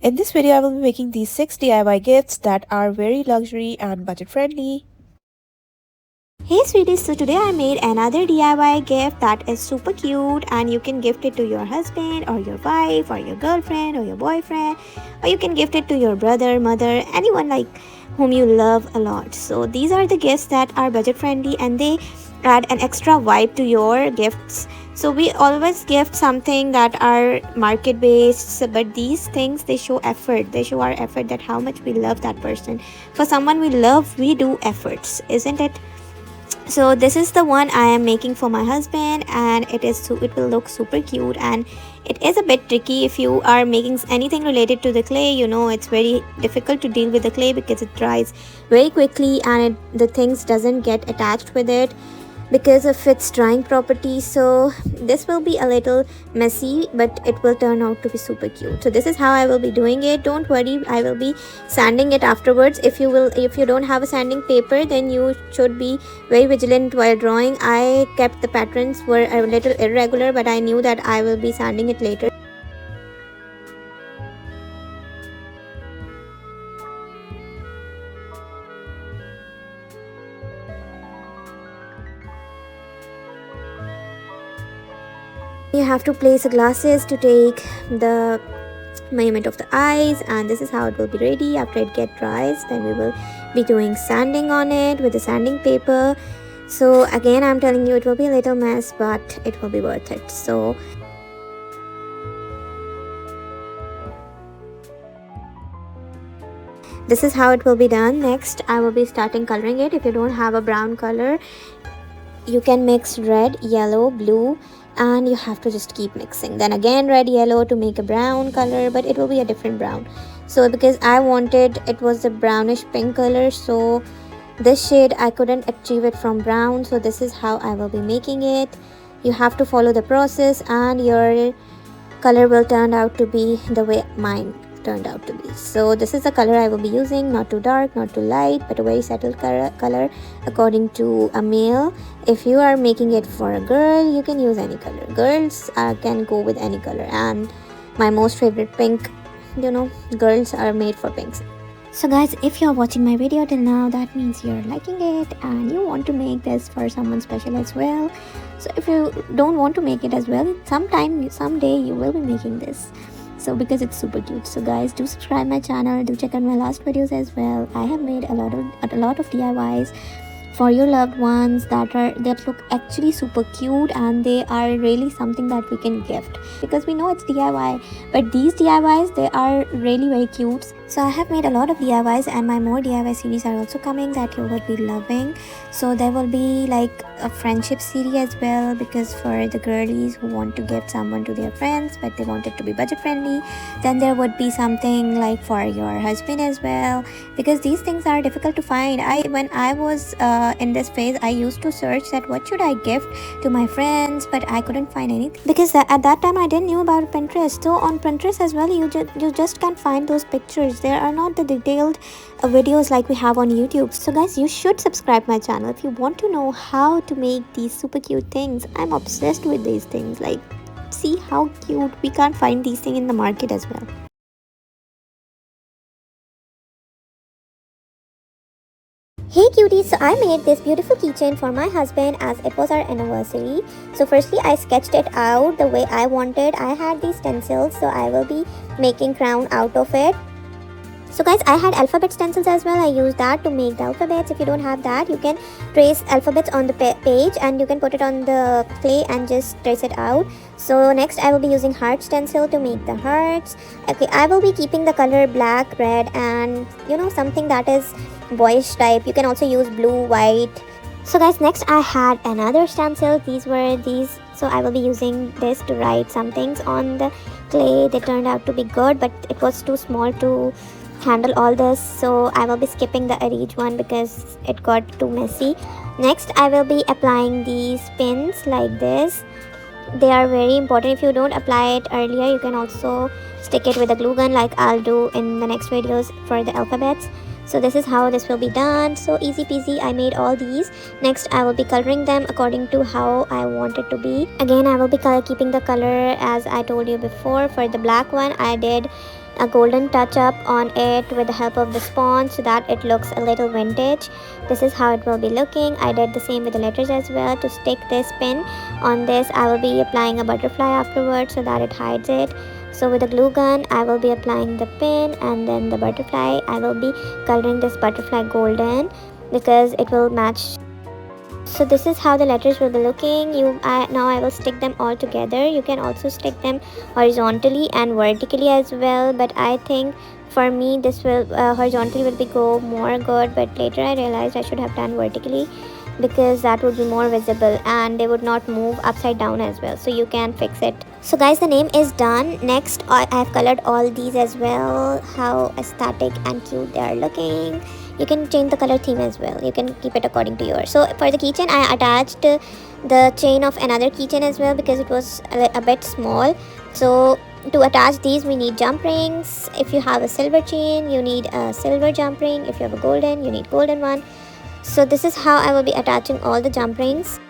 In this video, I will be making these 6 DIY gifts that are very luxury and budget friendly. Hey sweeties, so today I made another DIY gift that is super cute and you can gift it to your husband or your wife or your girlfriend or your boyfriend, or you can gift it to your brother, mother, anyone like whom you love a lot. So these are the gifts that are budget friendly and they add an extra vibe to your gifts. So we always gift something that are market based, but these things they show effort, they show our effort, that how much we love that person. For someone we love, we do efforts, isn't it? So this is the one I am making for my husband, and it will look super cute, and it is a bit tricky if you are making anything related to the clay. You know, it's very difficult to deal with the clay because it dries very quickly and the things doesn't get attached with it because of its drying property. So this will be a little messy, but it will turn out to be super cute. So this is how I will be doing it. Don't worry, I will be sanding it afterwards. If you don't have a sanding paper, then you should be very vigilant while drawing. I kept the patterns were a little irregular, but I knew that I will be sanding it later. You have to place the glasses to take the measurement of the eyes, and this is how it will be ready. After it get dries, then we will be doing sanding on it with the sanding paper. So again, I'm telling you, it will be a little mess, but it will be worth it. So this is how it will be done. Next, I will be starting coloring it. If you don't have a brown color, you can mix red, yellow, blue, and you have to just keep mixing. Then again red, yellow to make a brown color, but it will be a different brown. So because I wanted it was a brownish pink color, so this shade I couldn't achieve it from brown. So this is how I will be making it. You have to follow the process and your color will turn out to be the way mine turned out to be. So this is the color I will be using, not too dark, not too light, but a very settled color according to a male. If you are making it for a girl, you can use any color. Girls can go with any color, and my most favorite pink, you know, girls are made for pinks. So guys, if you're watching my video till now, that means you're liking it and you want to make this for someone special as well. So if you don't want to make it as well, someday you will be making this. So because it's super cute. So guys, do subscribe my channel, do check out my last videos as well. I have made a lot of DIYs for your loved ones that look actually super cute, and they are really something that we can gift, because we know it's DIY, but these DIYs, they are really very cute. So I have made a lot of DIYs, and my more DIY series are also coming that you will be loving. So there will be like a friendship series as well, because for the girlies who want to gift someone to their friends but they want it to be budget friendly. Then there would be something like for your husband as well, because these things are difficult to find. When I was in this phase, I used to search that what should I gift to my friends, but I couldn't find anything, because at that time I didn't know about Pinterest. So on Pinterest as well, you just can't find those pictures. There are not the detailed videos like we have on YouTube. So guys, you should subscribe my channel if you want to know how to make these super cute things. I'm obsessed with these things. Like, see how cute. We can't find these things in the market as well. Hey cuties, so I made this beautiful keychain for my husband as it was our anniversary. So firstly, I sketched it out the way I wanted. I had these stencils, so I will be making crown out of it. So guys, I had alphabet stencils as well. I used that to make the alphabets. If you don't have that, you can trace alphabets on the page and you can put it on the clay and just trace it out. So next I will be using heart stencil to make the hearts. Okay, I will be keeping the color black, red, and you know, something that is boyish type. You can also use blue, white. So guys, next I had another stencil. So I will be using this to write some things on the clay. They turned out to be good, but it was too small to handle all this, so I will be skipping the arrange one because it got too messy. Next I will be applying these pins like this. They are very important. If you don't apply it earlier, you can also stick it with a glue gun like I'll do in the next videos for the alphabets. So this is how this will be done. So easy peasy, I made all these. Next I will be coloring them according to how I want it to be. Again, I will be keeping the color as I told you before. For the black one, I did a golden touch up on it with the help of the sponge so that it looks a little vintage. This is how it will be looking. I did the same with the letters as well. To stick this pin on this, I will be applying a butterfly afterwards so that it hides it. So with a glue gun, I will be applying the pin and then the butterfly. I will be coloring this butterfly golden because it will match. So this is how the letters will be looking. Now I will stick them all together. You can also stick them horizontally and vertically as well, but I think for me this will horizontally will be go more good, but later I realized I should have done vertically because that would be more visible and they would not move upside down as well. So you can fix it. So guys, the name is done. Next, I have colored all these as well. How aesthetic and cute they are looking. You can change the color theme as well. You can keep it according to yours. So for the keychain, I attached the chain of another keychain as well because it was a bit small. So to attach these, we need jump rings. If you have a silver chain, you need a silver jump ring. If you have a golden, you need golden one. So this is how I will be attaching all the jump rings.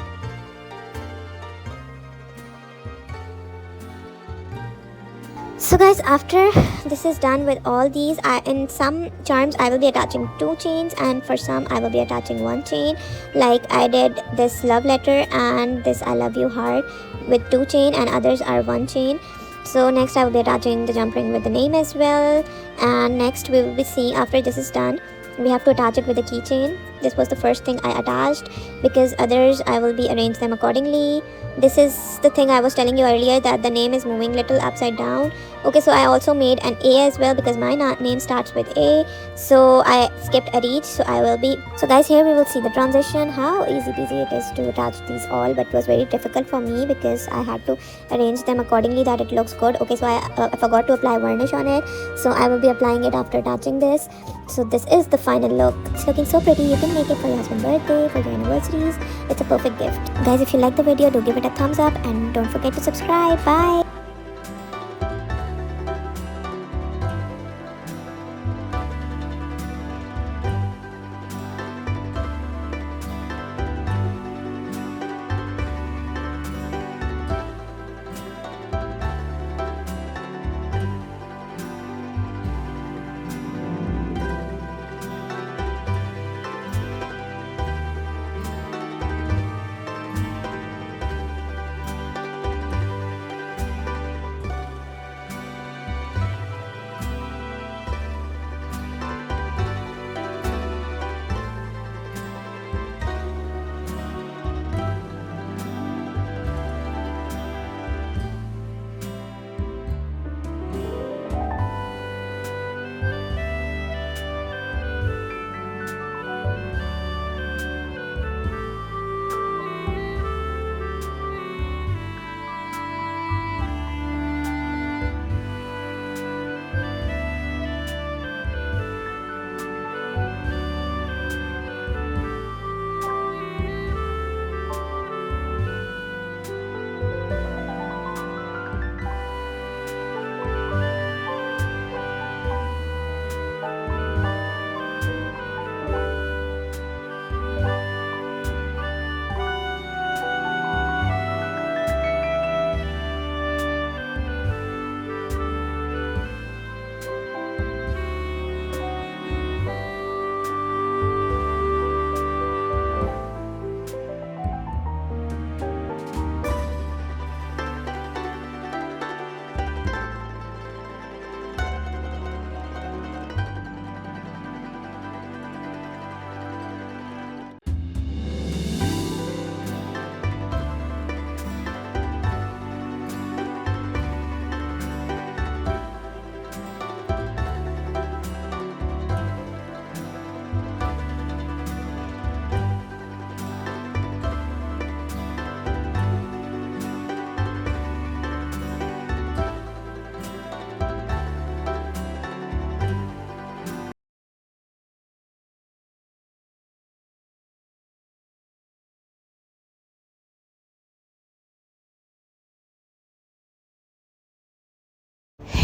So guys, after this is done with all these, in some charms I will be attaching 2 chains and for some I will be attaching 1 chain. Like I did this love letter and this I love you heart with 2 chain and others are 1 chain. So next I will be attaching the jump ring with the name as well. And next we will be seeing, after this is done, we have to attach it with a keychain. This was the first thing I attached because others I will be arrange them accordingly. This is the thing I was telling you earlier, that the name is moving little upside down. Okay, so I also made an A as well because my name starts with A. So I skipped a each. So I will be, so guys, here we will see the transition, how easy peasy it is to attach these all, but it was very difficult for me because I had to arrange them accordingly that it looks good. Okay, so I forgot to apply varnish on it, so I will be applying it after attaching this. So this is the final look. It's looking so pretty. You can make it for your husband's birthday, for your anniversaries. It's a perfect gift. Guys, if you like the video, do give it a thumbs up and don't forget to subscribe. Bye.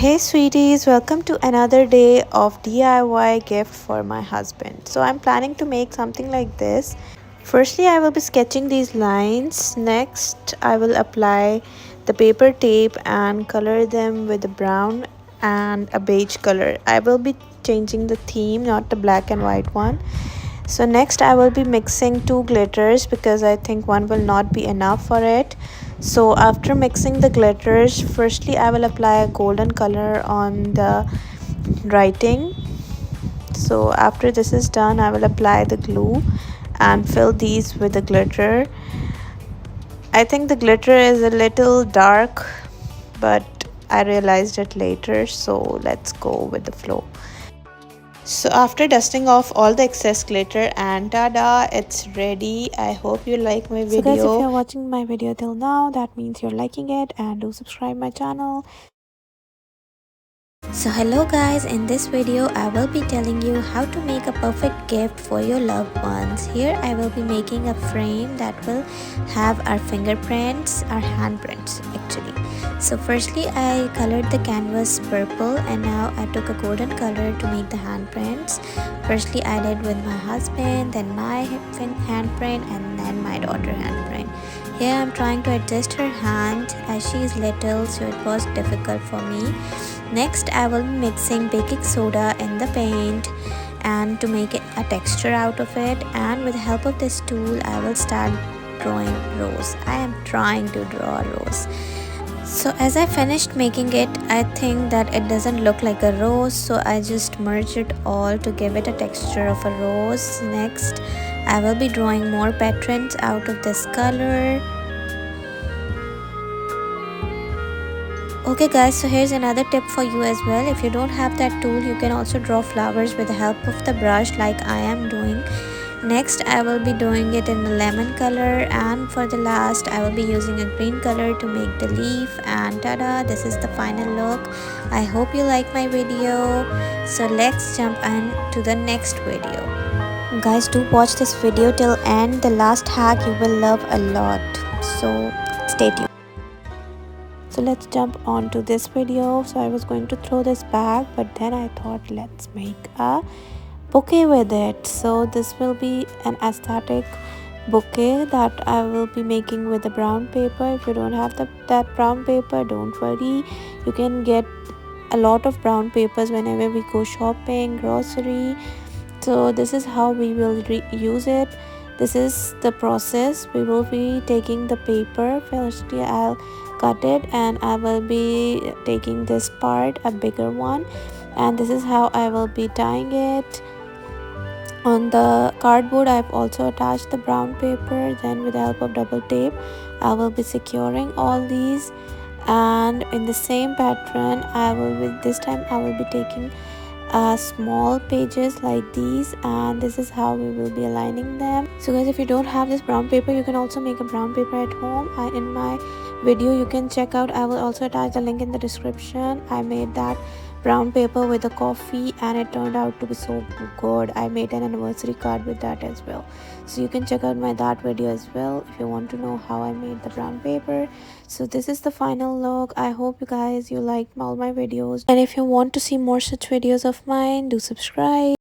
Hey sweeties, welcome to another day of DIY gift for my husband. So I'm planning to make something like this. Firstly, I will be sketching these lines. Next, I will apply the paper tape and color them with the brown and a beige color. I will be changing the theme, not the black and white one. So next I will be mixing two glitters because I think one will not be enough for it. So after mixing the glitters, firstly I will apply a golden color on the writing. So after this is done, I will apply the glue and fill these with the glitter. I think the glitter is a little dark, but I realized it later, so let's go with the flow. So after dusting off all the excess glitter, and tada, it's ready. I hope you like my video. So guys, if you're watching my video till now, that means you're liking it, and do subscribe my channel. So hello guys, in this video I will be telling you how to make a perfect gift for your loved ones. Here I will be making a frame that will have our fingerprints, our handprints actually. So firstly I colored the canvas purple, and now I took a golden color to make the handprints. Firstly I did with my husband, then my handprint, and then my daughter handprint. Here I'm trying to adjust her hand as she is little, so it was difficult for me. Next I will be mixing baking soda in the paint and to make a texture out of it, and with the help of this tool I will start drawing rose. I am trying to draw a rose. So as I finished making it, I think that it doesn't look like a rose, so I just merged it all to give it a texture of a rose. Next I will be drawing more patterns out of this color. Okay guys, so here's another tip for you as well. If you don't have that tool, you can also draw flowers with the help of the brush like I am doing. Next I will be doing it in a lemon color, and for the last I will be using a green color to make the leaf, and tada, this is the final look. I hope you like my video. So let's jump on to the next video. Guys, do watch this video till end. The last hack you will love a lot, so stay tuned. So let's jump on to this video. So I was going to throw this bag, but then I thought let's make a bouquet with it. So this will be an aesthetic bouquet that I will be making with the brown paper. If you don't have that brown paper, don't worry, you can get a lot of brown papers whenever we go shopping, grocery. So this is how we will use it. This is the process. We will be taking the paper. Firstly I'll cut it, and I will be taking this part, a bigger one, and this is how I will be tying it. On the cardboard I've also attached the brown paper. Then with the help of double tape I will be securing all these, and in the same pattern this time I will be taking small pages like these, and this is how we will be aligning them. So guys, if you don't have this brown paper, you can also make a brown paper at home. In my video you can check out, I will also attach the link in the description. I made that brown paper with a coffee, and it turned out to be so good. I made an anniversary card with that as well, so you can check out that video as well if you want to know how I made the brown paper. So this is the final look. I hope you guys liked all my videos, and if you want to see more such videos of mine, do subscribe.